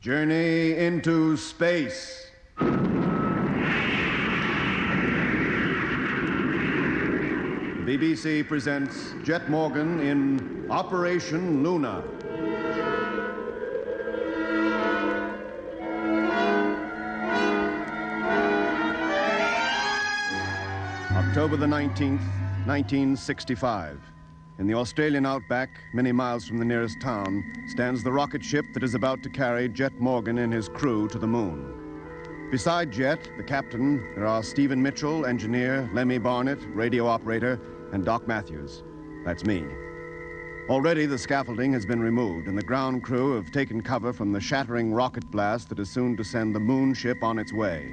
Journey into space. BBC presents Jet Morgan in Operation Luna. October the 19th, 1965. In the Australian outback, many miles from the nearest town, stands the rocket ship that is about to carry Jet Morgan and his crew to the moon. Beside Jet, the captain, there are Stephen Mitchell, engineer, Lemmy Barnet, radio operator, and Doc Matthews. That's me. Already the scaffolding has been removed, and the ground crew have taken cover from the shattering rocket blast that is soon to send the moon ship on its way.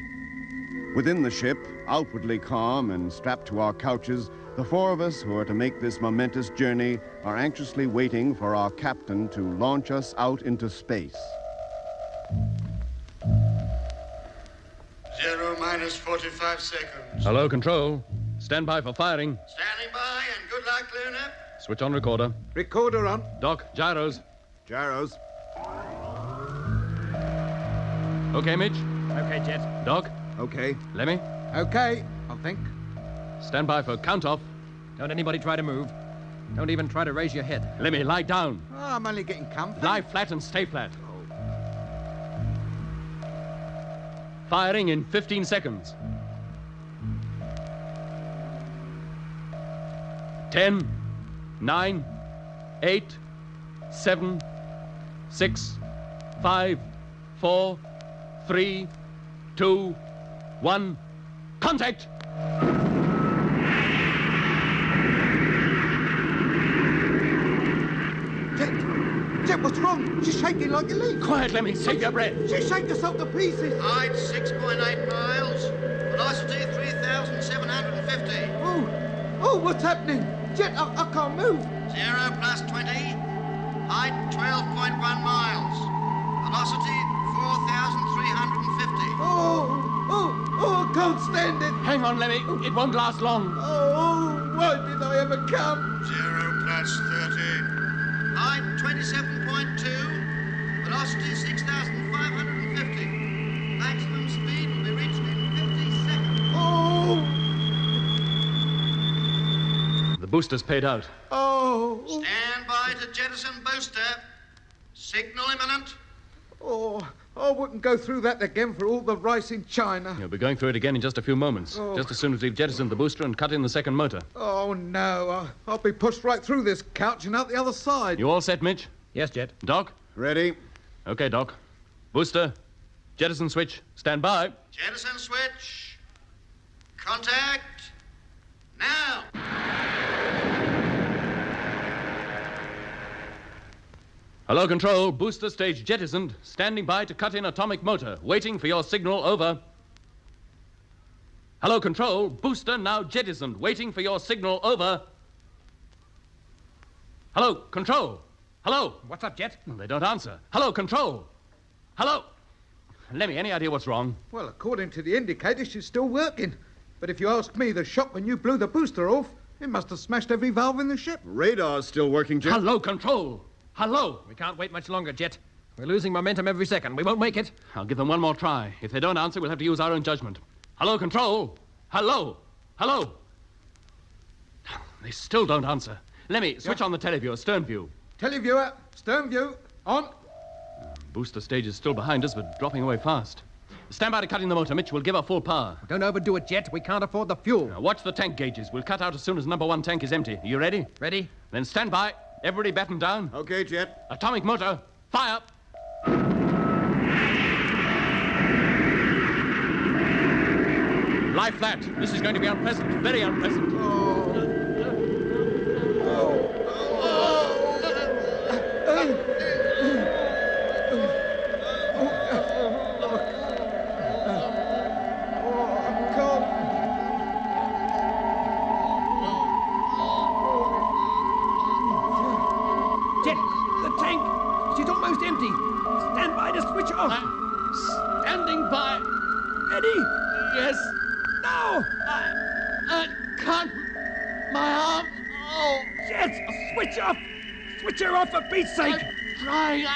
Within the ship, outwardly calm and strapped to our couches, the four of us who are to make this momentous journey are anxiously waiting for our captain to launch us out into space. 0 minus 45 seconds. Hello, Control. Stand by for firing. Standing by, and good luck, Luna. Switch on recorder. Recorder on. Doc, gyros. Gyros. Okay, Mitch. Okay, Jet. Doc. Okay. Lemmy. Okay, I think. Stand by for count-off. Don't anybody try to move. Don't even try to raise your head. Lemmy, lie down. Oh, I'm only getting comfy. Lie flat and stay flat. Firing in 15 seconds. 10, 9, 8, 7, 6, 5, 4, 3, 2, 1. Contact! Jet, what's wrong? She's shaking like a leaf. Quiet, Lemmy. Save your breath. She shaking herself to pieces. Height 6.8 miles. Velocity 3,750. Oh, what's happening? Jet, I can't move. 0 plus 20. Height 12.1 miles. Velocity 4,350. I can't stand it. Hang on, Lemmy. It won't last long. Oh, why did I ever come? 0 plus 30. Height 27.2. Velocity 6,550. Maximum speed will be reached in 50 seconds. The booster's paid out. Oh. Stand by to jettison booster. Signal imminent. Oh, I wouldn't go through that again for all the rice in China. You'll be going through it again in just a few moments. Just as soon as we've jettisoned the booster and cut in the second motor. Oh, no. I'll be pushed right through this couch and out the other side. You all set, Mitch? Yes, Jet. Doc? Ready? Okay, Doc. Booster. Jettison switch. Stand by. Jettison switch. Contact. Now. Hello, Control. Booster stage jettisoned. Standing by to cut in atomic motor. Waiting for your signal. Over. Hello, Control. Booster now jettisoned. Waiting for your signal. Over. Hello, Control. Hello. What's up, Jet? They don't answer. Hello, Control. Hello. Lemmy, any idea what's wrong? Well, according to the indicator, she's still working. But if you ask me, the shock when you blew the booster off, it must have smashed every valve in the ship. Radar's still working, Jet. Hello, Control. Hello. We can't wait much longer, Jet. We're losing momentum every second. We won't make it. I'll give them one more try. If they don't answer, we'll have to use our own judgment. Hello, Control. Hello. Hello. They still don't answer. Lemmy, switch on the televiewer, stern view. Televiewer, stern view, on. Booster stage is still behind us, but dropping away fast. Stand by to cut in the motor, Mitch. We'll give her full power. Don't overdo it, Jet. We can't afford the fuel. Now, watch the tank gauges. We'll cut out as soon as number one tank is empty. Are you ready? Ready? Then stand by. Everybody batten down. Okay, Jet. Atomic motor. Fire. Lie flat. This is going to be unpleasant. Very unpleasant. Jet, the tank. She's almost empty. Stand by to switch off. I'm standing by. Ready? Yes. Now. I can't. My arm. Oh. Jet, switch off. Switch her off for Pete's sake. I'm trying.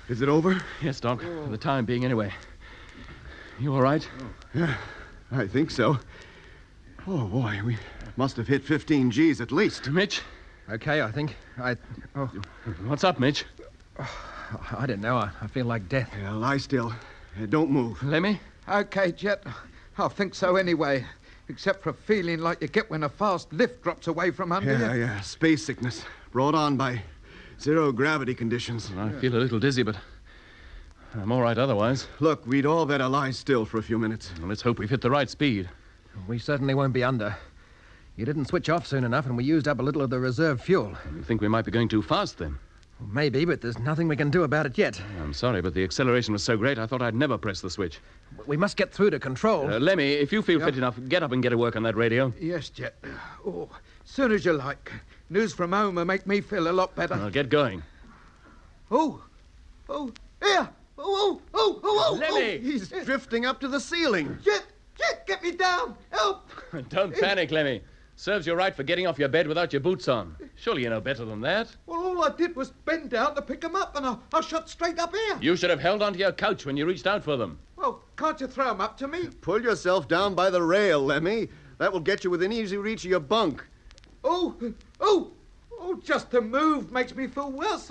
Is it over? Yes, Doc. For the time being, anyway. You all right? Yeah, I think so. Oh, boy, we must have hit 15 Gs at least. Mitch? Okay, I think. What's up, Mitch? I don't know. I feel like death. Yeah, lie still. Don't move. Lemmy? Okay, Jet. I think so anyway. Except for a feeling like you get when a fast lift drops away from under you. Yeah. Space sickness. Brought on by zero gravity conditions. I feel a little dizzy, but I'm all right otherwise. Look, we'd all better lie still for a few minutes. Well, let's hope we've hit the right speed. We certainly won't be under. You didn't switch off soon enough, and we used up a little of the reserve fuel. You think we might be going too fast, then? Well, maybe, but there's nothing we can do about it yet. I'm sorry, but the acceleration was so great, I thought I'd never press the switch. We must get through to control. Lemmy, if you feel fit enough, get up and get to work on that radio. Yes, Jet. Oh, soon as you like. News from home will make me feel a lot better. I'll get going. Oh, here! Oh! Lemmy! He's drifting up to the ceiling. Jet, get me down! Help! Don't panic, Lemmy. Serves you right for getting off your bed without your boots on. Surely you know better than that. Well, all I did was bend down to pick them up, and I shot straight up here. You should have held onto your couch when you reached out for them. Well, can't you throw them up to me? Pull yourself down by the rail, Lemmy. That will get you within easy reach of your bunk. Oh, just to move makes me feel worse.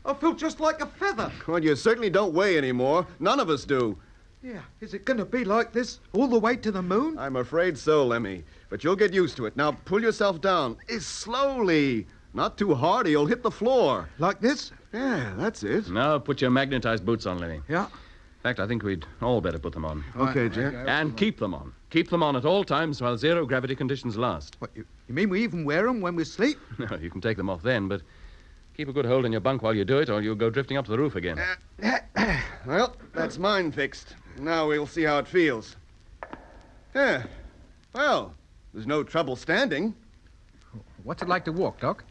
I feel just like a feather. Well, you certainly don't weigh anymore. None of us do. Yeah, is it going to be like this all the way to the moon? I'm afraid so, Lemmy. But you'll get used to it. Now, pull yourself down. Slowly. Not too hard or you'll hit the floor. Like this? Yeah, that's it. Now put your magnetized boots on, Lemmy. Yeah. In fact, I think we'd all better put them on. Okay, Jet. And keep them on. Keep them on at all times while zero gravity conditions last. What, you mean we even wear them when we sleep? No, you can take them off then, but keep a good hold in your bunk while you do it, or you'll go drifting up to the roof again. Well, that's mine fixed. Now we'll see how it feels. Yeah. Well, there's no trouble standing. What's it like to walk, Doc?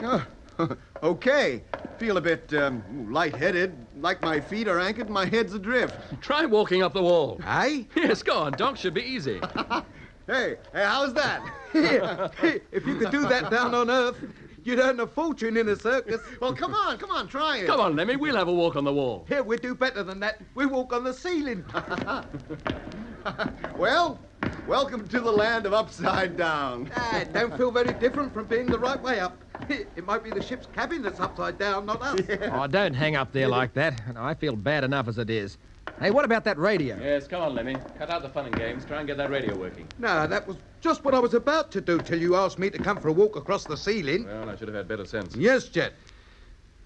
Okay. Feel a bit lightheaded, like my feet are anchored and my head's adrift. Try walking up the wall. Aye? Yes, go on, Doc. Should be easy. Hey, how's that? Here, if you could do that down on Earth, you'd earn a fortune in a circus. Well, come on, try it. Come on, Lemmy. We'll have a walk on the wall. Here, we do better than that. We walk on the ceiling. Well, welcome to the land of upside down. It don't feel very different from being the right way up. It might be the ship's cabin that's upside down, not us. Oh, don't hang up there like that. I feel bad enough as it is. Hey, what about that radio? Yes, come on, Lemmy. Cut out the fun and games. Try and get that radio working. No, that was just what I was about to do till you asked me to come for a walk across the ceiling. Well, I should have had better sense. Yes, Jet.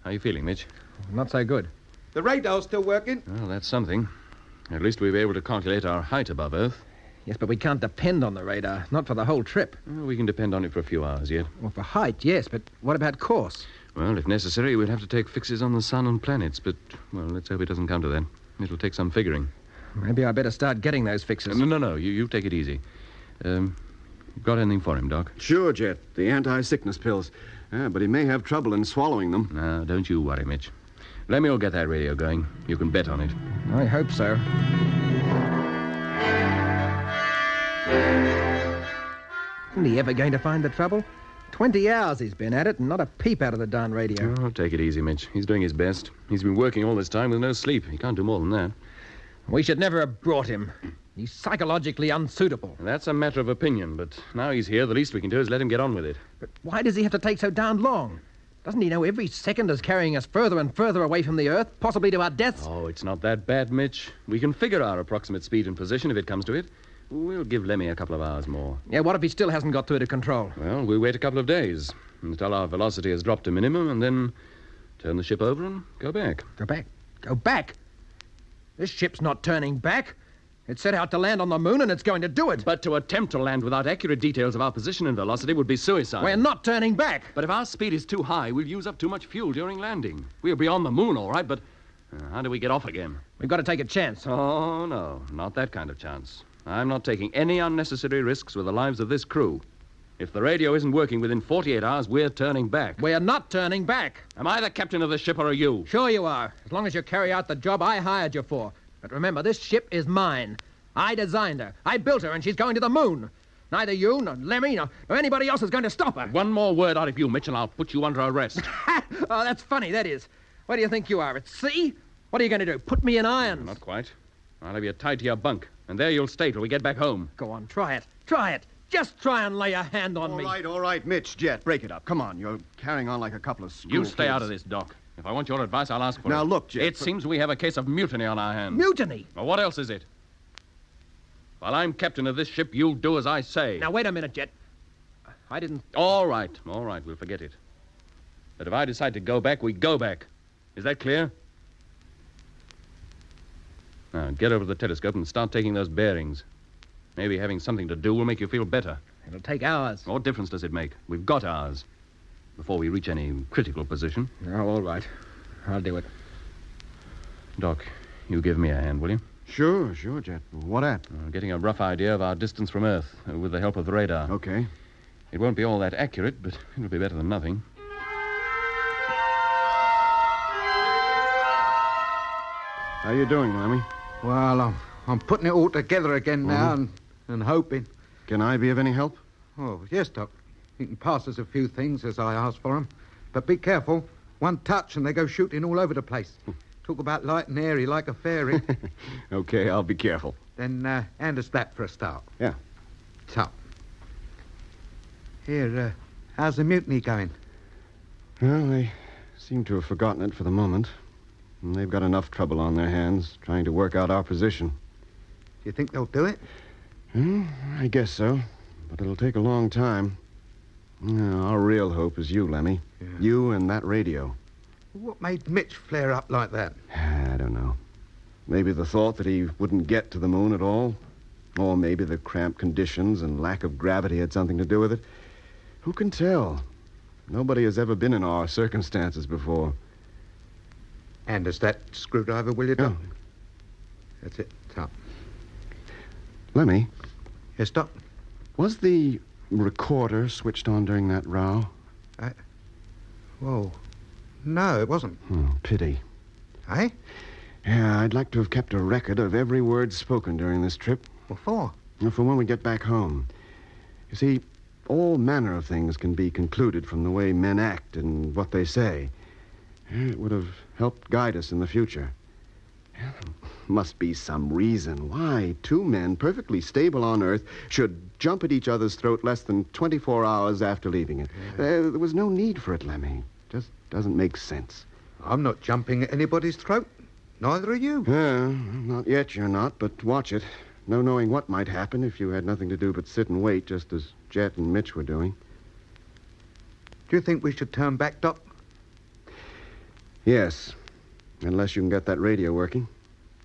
How are you feeling, Mitch? Not so good. The radar's still working. Well, that's something. At least we'll be able to calculate our height above Earth. Yes, but we can't depend on the radar. Not for the whole trip. Well, we can depend on it for a few hours yet. Well, for height, yes, but what about course? Well, if necessary, we'll have to take fixes on the sun and planets, but, well, let's hope it doesn't come to that. It'll take some figuring. Maybe I better start getting those fixes. No. You take it easy. Got anything for him, Doc? Sure, Jet. The anti-sickness pills. But he may have trouble in swallowing them. No, don't you worry, Mitch. Lemmy will get that radio going. You can bet on it. I hope so. Isn't he ever going to find the trouble? 20 hours he's been at it and not a peep out of the darn radio. Oh, take it easy, Mitch. He's doing his best. He's been working all this time with no sleep. He can't do more than that. We should never have brought him. He's psychologically unsuitable. That's a matter of opinion, but now he's here, the least we can do is let him get on with it. But why does he have to take so darn long? Doesn't he know every second is carrying us further and further away from the Earth, possibly to our deaths? Oh, it's not that bad, Mitch. We can figure our approximate speed and position if it comes to it. We'll give Lemmy a couple of hours more. Yeah, what if he still hasn't got through to control? Well, we'll wait a couple of days until our velocity has dropped to minimum and then turn the ship over and go back. Go back? Go back? This ship's not turning back. It's set out to land on the moon and it's going to do it. But to attempt to land without accurate details of our position and velocity would be suicide. We're not turning back. But if our speed is too high, we'll use up too much fuel during landing. We'll be on the moon, all right, but how do we get off again? We've got to take a chance. Oh, no, not that kind of chance. I'm not taking any unnecessary risks with the lives of this crew. If the radio isn't working within 48 hours, we're turning back. We're not turning back. Am I the captain of the ship or are you? Sure you are, as long as you carry out the job I hired you for. But remember, this ship is mine. I designed her. I built her, and she's going to the moon. Neither you, nor Lemmy, nor anybody else is going to stop her. One more word out of you, Mitch, and I'll put you under arrest. Oh, that's funny, that is. Where do you think you are, at sea? What are you going to do, put me in irons? Not quite. I'll have you tied to your bunk, and there you'll stay till we get back home. Go on, try it. Try it. Just try and lay a hand on me. All right, Mitch, Jet, break it up. Come on, you're carrying on like a couple of school You stay kids. out of this, Doc. If I want your advice, I'll ask for it. Now, look, Jet... It seems we have a case of mutiny on our hands. Mutiny? Well, what else is it? While I'm captain of this ship, you'll do as I say. Now, wait a minute, Jet. I didn't... All right, we'll forget it. But if I decide to go back, we go back. Is that clear? Now, get over to the telescope and start taking those bearings. Maybe having something to do will make you feel better. It'll take hours. What difference does it make? We've got ours. Before we reach any critical position. Oh, all right. I'll do it. Doc, you give me a hand, will you? Sure, Jet. What at? Getting a rough idea of our distance from Earth with the help of the radar. Okay. It won't be all that accurate, but it'll be better than nothing. How you doing, Lemmy? Well, I'm putting it all together again now and hoping. Can I be of any help? Oh, yes, Doc. You can pass us a few things as I ask for them. But be careful. One touch and they go shooting all over the place. Talk about light and airy like a fairy. Okay, I'll be careful. Then hand us that for a start. Yeah. So. Here, how's the mutiny going? Well, they seem to have forgotten it for the moment. And they've got enough trouble on their hands trying to work out our position. Do you think they'll do it? I guess so. But it'll take a long time. Our real hope is you, Lemmy. Yeah. You and that radio. What made Mitch flare up like that? I don't know. Maybe the thought that he wouldn't get to the moon at all. Or maybe the cramped conditions and lack of gravity had something to do with it. Who can tell? Nobody has ever been in our circumstances before. Hand us that screwdriver, will you, Doc? Yeah. That's it. Top. Lemmy, Yes, Doc? was the recorder switched on during that row? Whoa. No, it wasn't. Pity. Eh? Yeah, I'd like to have kept a record of every word spoken during this trip. What for? For when we get back home. You see, all manner of things can be concluded from the way men act and what they say. It would have helped guide us in the future. There must be some reason why two men perfectly stable on Earth should jump at each other's throat less than 24 hours after leaving it. There was no need for it, Lemmy. Just doesn't make sense. I'm not jumping at anybody's throat. Neither are you. Not yet, you're not, but watch it. No knowing what might happen if you had nothing to do but sit and wait, just as Jet and Mitch were doing. Do you think we should turn back, Doc? Yes, unless you can get that radio working.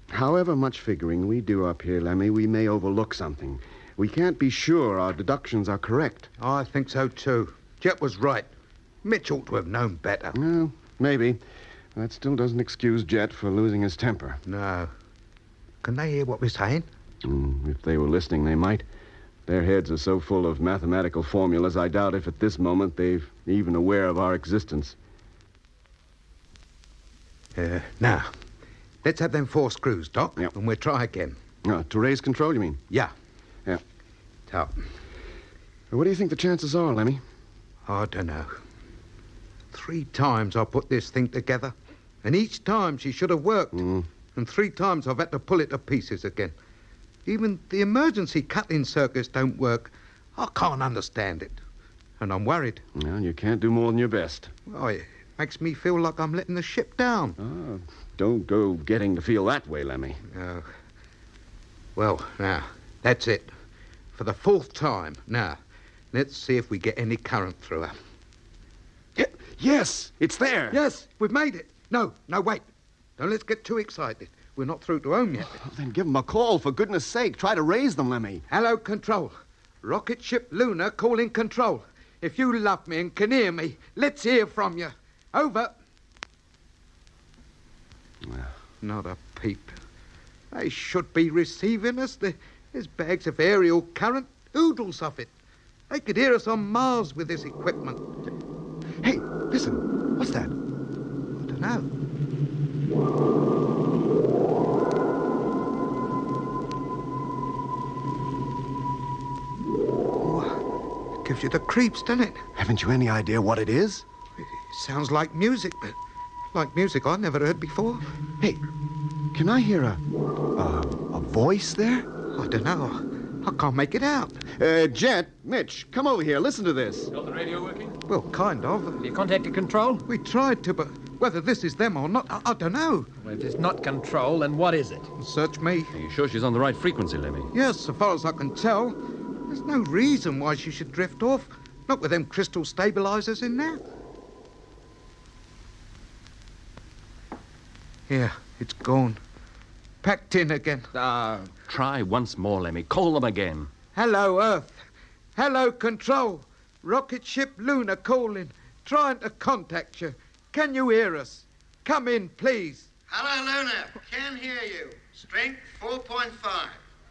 However much figuring we do up here, Lemmy, we may overlook something. We can't be sure our deductions are correct. I think so, too. Jet was right. Mitch ought to have known better. Well, maybe. That still doesn't excuse Jet for losing his temper. No. Can they hear what we're saying? If they were listening, they might. Their heads are so full of mathematical formulas, I doubt if at this moment they're even aware of our existence. Now, let's have them 4 screws, Doc, Yep. and we'll try again. To raise control, you mean? Yeah. Yeah. Top. What do you think the chances are, Lemmy? I don't know. 3 times I put this thing together, and each time she should have worked. And 3 times I've had to pull it to pieces again. Even the emergency cutting circuits don't work. I can't understand it. And I'm worried. Well, you can't do more than your best. Oh, it makes me feel like I'm letting the ship down. Don't go getting to feel that way, Lemmy. Well, now, that's it. For the 4th time. Now, let's see if we get any current through her. Yes, it's there. Yes, we've made it. No, wait. Don't let's get too excited. We're not through to home yet. Well, then give them a call, for goodness sake. Try to raise them, Lemmy. Hello, Control. Rocket ship Luna calling Control. If you love me and can hear me, let's hear from you. Over. Well. Not a peep. They should be receiving us. There's bags of aerial current, oodles of it. They could hear us on Mars with this equipment. Hey, listen. What's that? I don't know. Oh, it gives you the creeps, doesn't it? Haven't you any idea what it is? It sounds like music, but Like music I never heard before. Hey, can I hear a voice there? I don't know. I can't make it out. Jet, Mitch, come over here. Listen to this. Got the radio working? Well, kind of. Have you contacted Control? We tried to, but whether this is them or not, I don't know. Well, if it's not Control, then what is it? Search me. Are you sure she's on the right frequency, Lemmy? Yes, so far as I can tell. There's no reason why she should drift off. Not with them crystal stabilizers in there. Yeah, it's gone. Packed in again. Try once more, Lemmy. Call them again. Hello, Earth. Hello, Control. Rocket ship Luna calling. Trying to contact you. Can you hear us? Come in, please. Hello, Luna. Can hear you. Strength 4.5.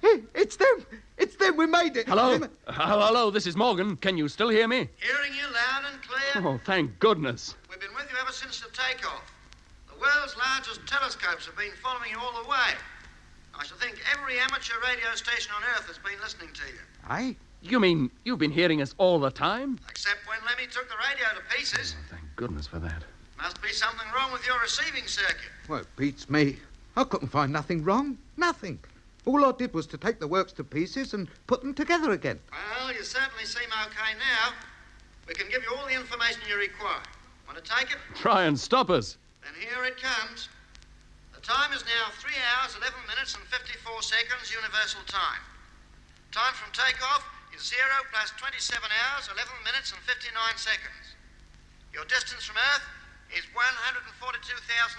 Hey, it's them. It's them. We made it. Hello? Hello, this is Morgan. Can you still hear me? Hearing you loud and clear. Oh, thank goodness. We've been with you ever since the takeoff. The world's largest telescopes have been following you all the way. I should think every amateur radio station on Earth has been listening to you. Aye? You mean you've been hearing us all the time? Except when Lemmy took the radio to pieces. Oh, thank goodness for that. Must be something wrong with your receiving circuit. Well, it beats me. I couldn't find nothing wrong. Nothing. All I did was to take the works to pieces and put them together again. Well, you certainly seem okay now. We can give you all the information you require. Want to take it? Try and stop us. Then here it comes. The time is now 3 hours, 11 minutes and 54 seconds universal time. Time from takeoff is 0 plus 27 hours, 11 minutes and 59 seconds. Your distance from Earth is 142,000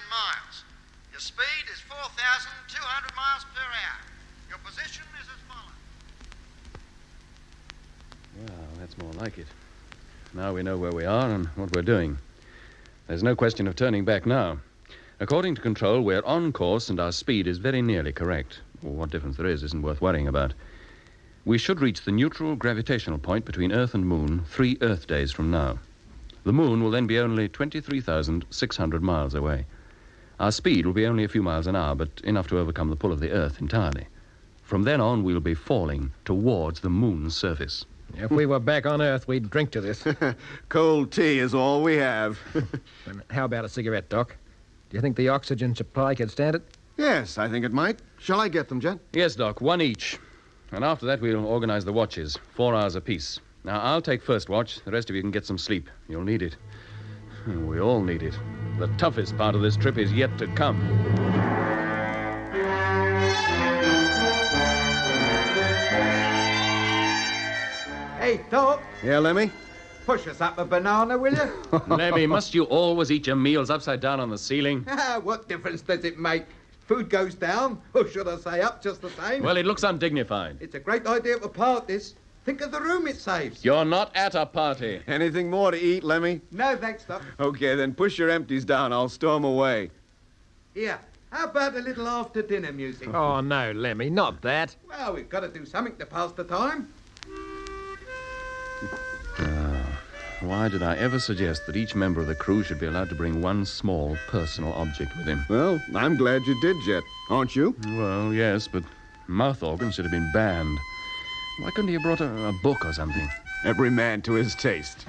miles. Your speed is 4,200 miles per hour. Your position is as follows. Well, that's more like it. Now we know where we are and what we're doing. There's no question of turning back now. According to Control, we're on course and our speed is very nearly correct. Well, what difference there is isn't worth worrying about. We should reach the neutral gravitational point between Earth and Moon 3 Earth days from now. The Moon will then be only 23,600 miles away. Our speed will be only a few miles an hour, but enough to overcome the pull of the Earth entirely. From then on, we'll be falling towards the Moon's surface. If we were back on Earth, we'd drink to this. Cold tea is all we have. How about a cigarette, Doc? Do you think the oxygen supply could stand it? Yes, I think it might. Shall I get them, Jet? Yes, Doc, 1 each. And after that, we'll organize the watches, 4 hours apiece. Now, I'll take first watch. The rest of you can get some sleep. You'll need it. We all need it. The toughest part of this trip is yet to come. Hey, Doc. Yeah, Lemmy? Push us up a banana, will you? Lemmy, must you always eat your meals upside down on the ceiling? What difference does it make? Food goes down, or should I say up, just the same. Well, it looks undignified. It's a great idea to part this. Think of the room it saves. You're not at a party. Anything more to eat, Lemmy? No, thanks, Doc. Okay, then push your empties down. I'll stow 'em away. Here, how about a little after-dinner music? Oh, no, Lemmy, not that. Well, we've got to do something to pass the time. Why did I ever suggest that each member of the crew should be allowed to bring one small personal object with him? Well, I'm glad you did, Jet. Aren't you? Well, yes, but mouth organs should have been banned. Why couldn't he have brought a book or something? Every man to his taste.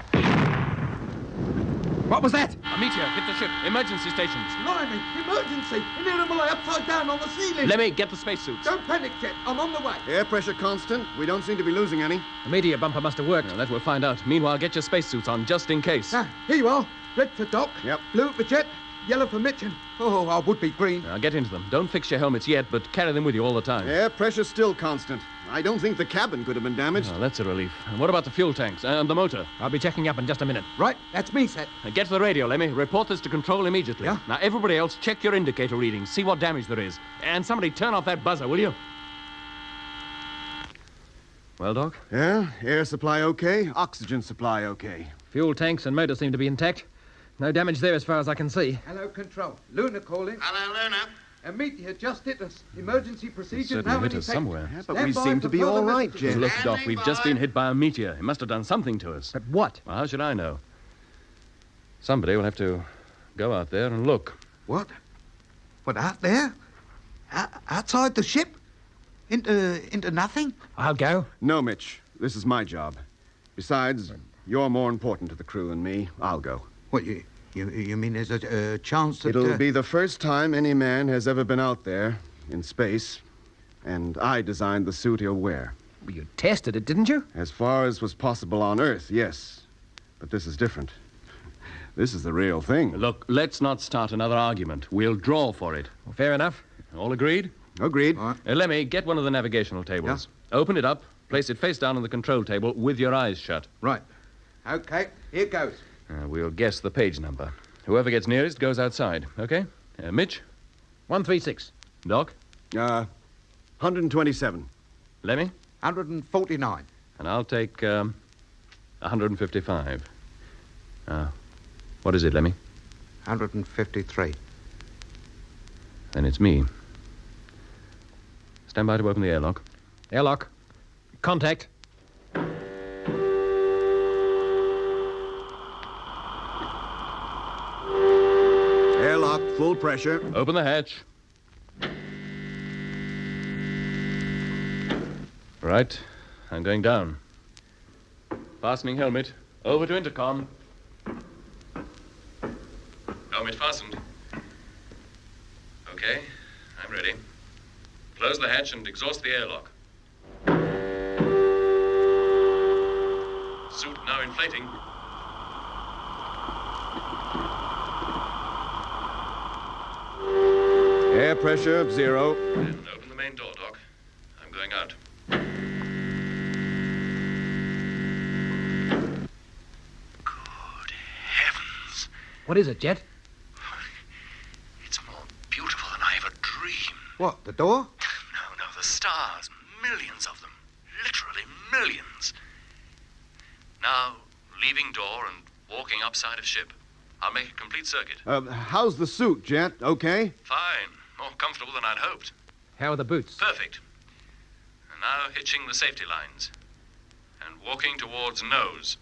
What was that? A meteor hit the ship. Emergency stations. Blimey, emergency! And here am I upside down on the ceiling. Lemmy, get the spacesuits. Don't panic, Jet. I'm on the way. Air pressure constant. We don't seem to be losing any. The meteor bumper must have worked. Well, that we'll find out. Meanwhile, get your spacesuits on, just in case. Here you are. Red for Doc. Yep. Blue for Jet. Yellow for Mitch. And, oh, I would be green. Now, get into them. Don't fix your helmets yet, but carry them with you all the time. Air pressure still constant. I don't think the cabin could have been damaged. Oh, that's a relief. And what about the fuel tanks and the motor? I'll be checking up in just a minute. Right, that's me, Set. Get to the radio, Lemmy. Report this to Control immediately. Yeah? Now, everybody else, check your indicator readings. See what damage there is. And somebody turn off that buzzer, will you? Well, Doc? Yeah, air supply okay, oxygen supply okay. Fuel tanks and motor seem to be intact. No damage there as far as I can see. Hello, Control. Luna calling. Hello, Luna. A meteor just hit us. Emergency procedures Certainly now hit in us effect. somewhere. Yeah, but Stand we by seem for to be further all right, messages. Jet. Look, Doc, we've just been hit by a meteor. It must have done something to us. But what? Well, how should I know? Somebody will have to go out there and look. What? What, out there? Outside the ship? Into nothing? I'll go. No, Mitch. This is my job. Besides, you're more important to the crew than me. I'll go. What, You mean there's a chance that... It'll be the first time any man has ever been out there in space, and I designed the suit he'll wear. Well, you tested it, didn't you? As far as was possible on Earth, yes. But this is different. This is the real thing. Look, let's not start another argument. We'll draw for it. Well, fair enough. All agreed? Agreed. All right. Lemmy, get one of the navigational tables. Open it up, place it face down on the control table with your eyes shut. Right. Okay, here goes. We'll guess the page number. Whoever gets nearest goes outside, okay? Mitch? 136. Doc? 127. Lemmy? 149. And I'll take 155. What is it, Lemmy? 153. Then it's me. Stand by to open the airlock. Airlock. Contact. Airlock, full pressure. Open the hatch. Right. I'm going down. Fastening helmet. Over to intercom. Helmet fastened. Okay. I'm ready. Close the hatch and exhaust the airlock. Suit now inflating. Air pressure, 0. And open the main door, Doc. I'm going out. Good heavens. What is it, Jet? It's more beautiful than I ever dreamed. What, the door? No, the stars. Millions of them. Literally millions. Now, leaving door and walking upside of ship. I'll make a complete circuit. How's the suit, Jet? Okay? Fine. More comfortable than I'd hoped. How are the boots? Perfect. And now hitching the safety lines. And walking towards nose.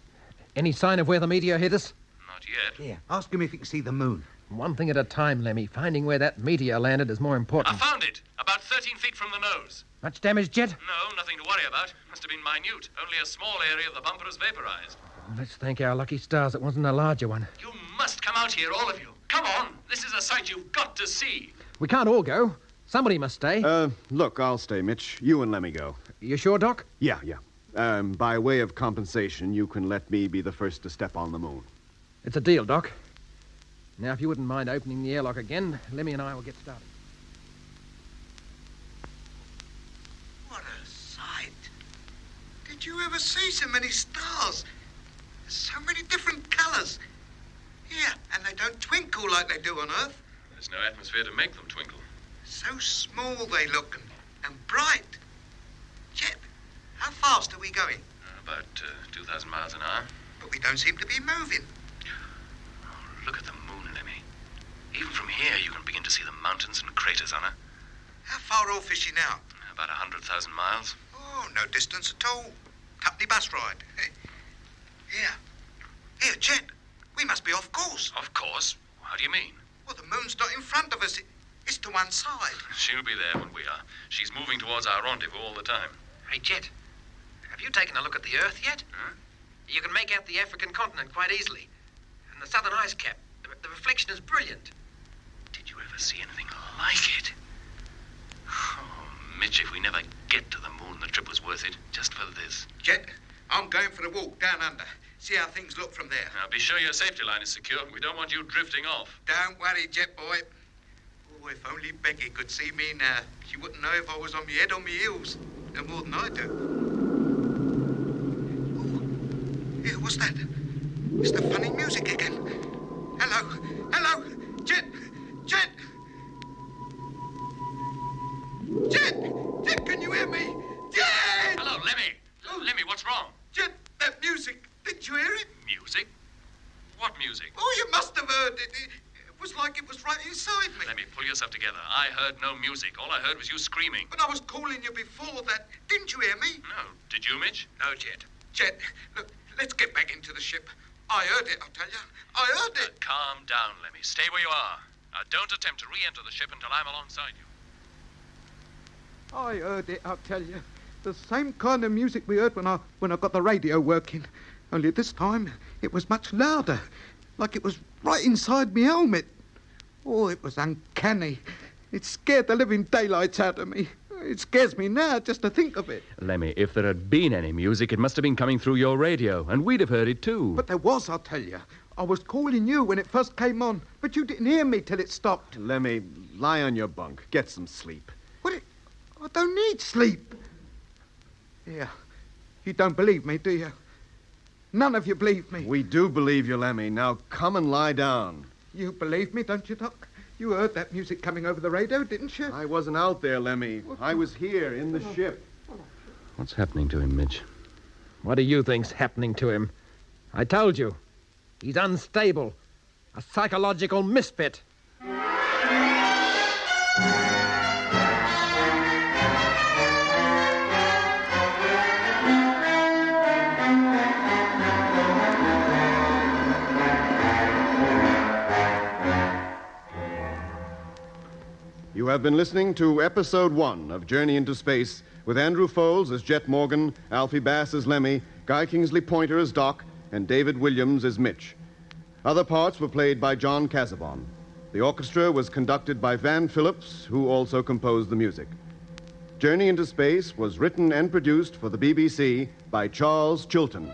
Any sign of where the meteor hit us? Not yet. Yeah, ask him if he can see the moon. One thing at a time, Lemmy. Finding where that meteor landed is more I important. found it. About 13 feet from the nose. Much damage, Jet? No, nothing to worry about. Must have been minute. Only a small area of the bumper is vaporized. Let's thank our lucky stars it wasn't a larger one. You must come out here, all of you. Come on. This is a sight you've got to see. We can't all go. Somebody must stay. Look, I'll stay, Mitch. You and let me go. You sure, Doc? Yeah. By way of compensation, you can let me be the first to step on the moon. It's a deal, Doc. Now, if you wouldn't mind opening the airlock again, Lemmy and I will get started. What a sight. Did you ever see so many stars? There's so many different colors. Yeah, and they don't twinkle like they do on Earth. There's no atmosphere to make them twinkle. So small they look and bright. Jet, how fast are we going? About 2,000 miles an hour. But we don't seem to be moving. Oh, look at the moon, Lemmy. Even from here, you can begin to see the mountains and craters on her. How far off is she now? About 100,000 miles. Oh, no distance at all. Company bus ride. Here, Jet. We must be off course. Of course. How do you mean? Well, the moon's not in front of us. It's to one side. She'll be there when we are. She's moving towards our rendezvous all the time. Hey, Jet, have you taken a look at the Earth yet? Huh? You can make out the African continent quite easily. And the southern ice cap. The reflection is brilliant. Did you ever see anything like it? Oh, Mitch, if we never get to the moon, the trip was worth it. Just for this. Jet, I'm going for a walk down under. See how things look from there. Now, be sure your safety line is secure. We don't want you drifting off. Don't worry, Jet boy. Oh, if only Becky could see me now. She wouldn't know if I was on my head or my heels. No more than I do. Oh, yeah, what's that? It's the funny music again. Hello, Jet. Jet, can you hear me? Jet! Hello, Lemmy. Lemmy, what's wrong? Jet, that music. Didn't you hear it? Music? What music? Oh, you must have heard it. It was like it was right inside me. Lemmy, pull yourself together. I heard no music. All I heard was you screaming. But I was calling you before that. Didn't you hear me? No. Did you, Mitch? No, Jet. Jet, look, let's get back into the ship. I heard it, I'll tell you. I heard it. Calm down, Lemmy. Stay where you are. Now, don't attempt to re-enter the ship until I'm alongside you. I heard it, I'll tell you. The same kind of music we heard when I got the radio working. Only this time, it was much louder. like it was right inside me helmet. Oh, it was uncanny. It scared the living daylights out of me. It scares me now just to think of it. Lemmy, if there had been any music, it must have been coming through your radio, and we'd have heard it too. But there was, I'll tell you. I was calling you when it first came on, but you didn't hear me till it stopped. Lemmy, lie on your bunk. Get some sleep. I don't need sleep. Yeah, you don't believe me, do you? None of you believe me. We do believe you, Lemmy. Now come and lie down. You believe me, don't you, Doc? You heard that music coming over the radio, didn't you? I wasn't out there, Lemmy. I was here in the ship. What's happening to him, Mitch? What do you think's happening to him? I told you. He's unstable. A psychological misfit. You have been listening to Episode 1 of Journey into Space with Andrew Foles as Jet Morgan, Alfie Bass as Lemmy, Guy Kingsley Pointer as Doc, and David Williams as Mitch. Other parts were played by John Casabon. The orchestra was conducted by Van Phillips, who also composed the music. Journey into Space was written and produced for the BBC by Charles Chilton.